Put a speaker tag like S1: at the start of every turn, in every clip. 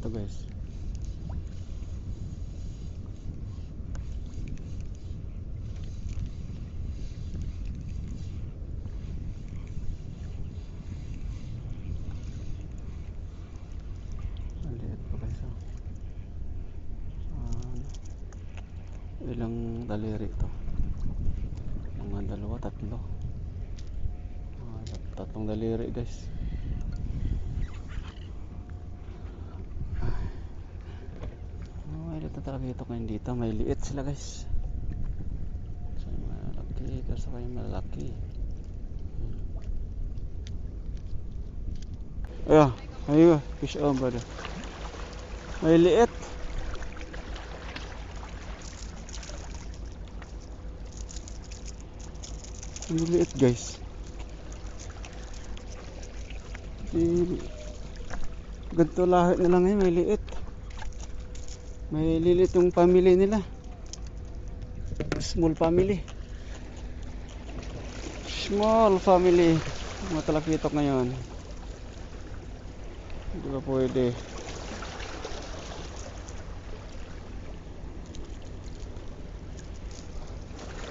S1: ito guys. Maliit pa guys. Ilang daliri ito? Mga dalawa, tatlo. Tatlong daliri guys. May liit na talaga ito ngayon dito. May liit sila guys. So malaki, kasi kayo malaki. Ayun, fish on brother. May liit. May liit guys. Ganito lahat na lang ngayon, may liit. May lilit yung family nila. Small family. Small family. Mga talakitok ngayon. Hindi ba pwede?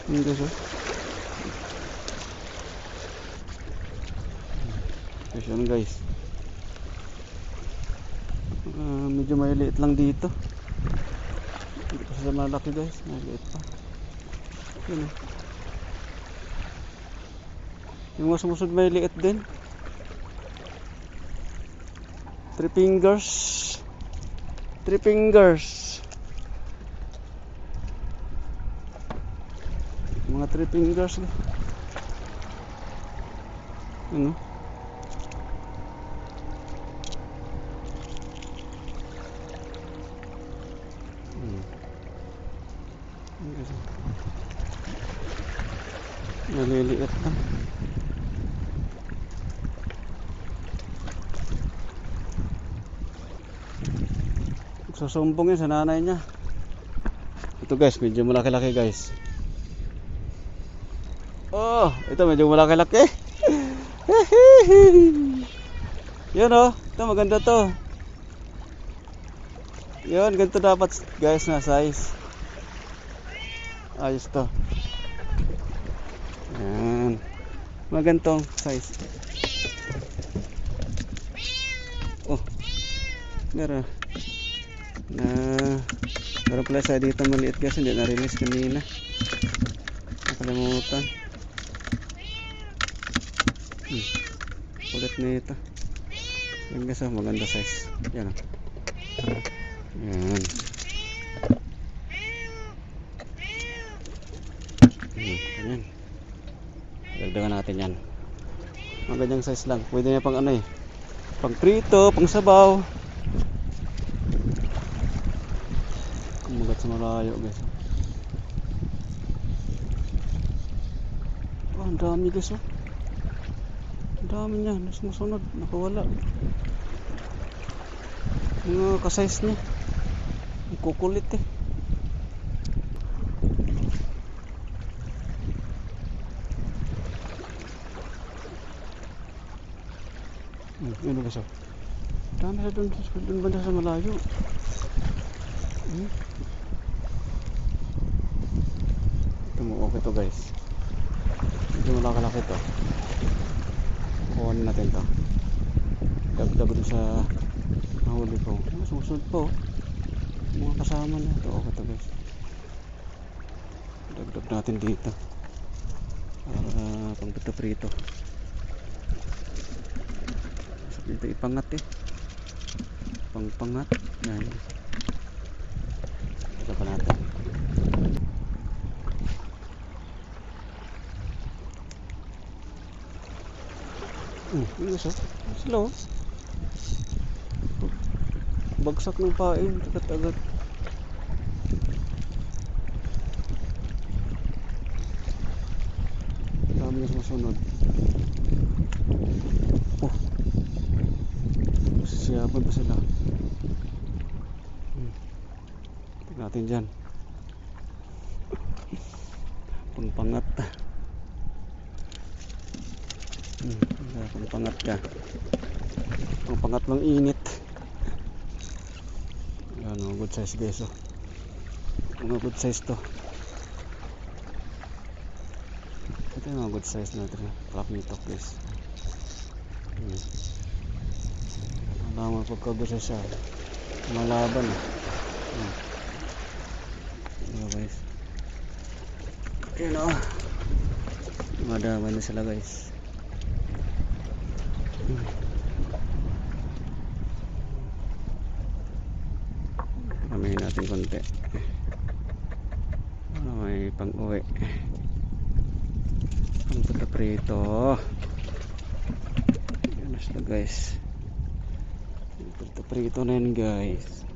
S1: Hindi so. Yan guys. Medyo may liit lang dito. Hindi pa sila malaki guys. May liit pa. Yun. Yung mga sumusod may liit din. 3 fingers. 3 fingers. Mga 3 fingers. Ano? Naliliit na. Susumbong yun sa nanay niya. Ito guys, medyo malaki-laki guys. Oh, ito medyo malaki-laki. Yun oh, ito maganda to. Yun, ganito dapat guys na size. Ayos to. Yan. Magandang size. Oh, meron pala sa dito maliit guys, hindi na-release kanina. Nakalimutan. Kulit na ito. Yan guys, maganda size. Yan oh. Yan. Yan. Dagdagan natin yan. Mga ganyang size lang. Pwede na pang ano eh. Pang prito, pang sabaw. Kumagat sa malayo guys. Oh, ang dami guys oh. Ang dami niya. Sumusunod. Nakawala. Mga ka-size niya. Ang kukulit eh. Yun guys oh. Dami na doon banda sa malayo. Ito mo okay to guys. Medyo malaki-laki to. Kuhanin natin to. Dagdag doon sa nahuli ko. Susunod po. Mga kasama na ito. Okay to guys. Dagdag natin dito. Para pang prito-prito. Dito ipangat eh. Pangpangat. Yan. Ito pa natin. Yun guys oh. Slow. Bagsak ng pain. Agad-agad. Dami na sumusunod. Oh. Sisiyapan pa sila. Tignan natin dyan. Pangpangat. Pangpangat ka. Pangpangat ng init. Mga good size guys oh. Mga good size to. Ito yung mga good size natin. Plakitok guys. Alam mo pagka good size siya. Malaban ah. Diba guys. Ayan oh. Madama na sila guys. Kamayin natin konti. May pang uwi. Ang puto prito. Yan na sila guys. Ang puto prito na yan guys.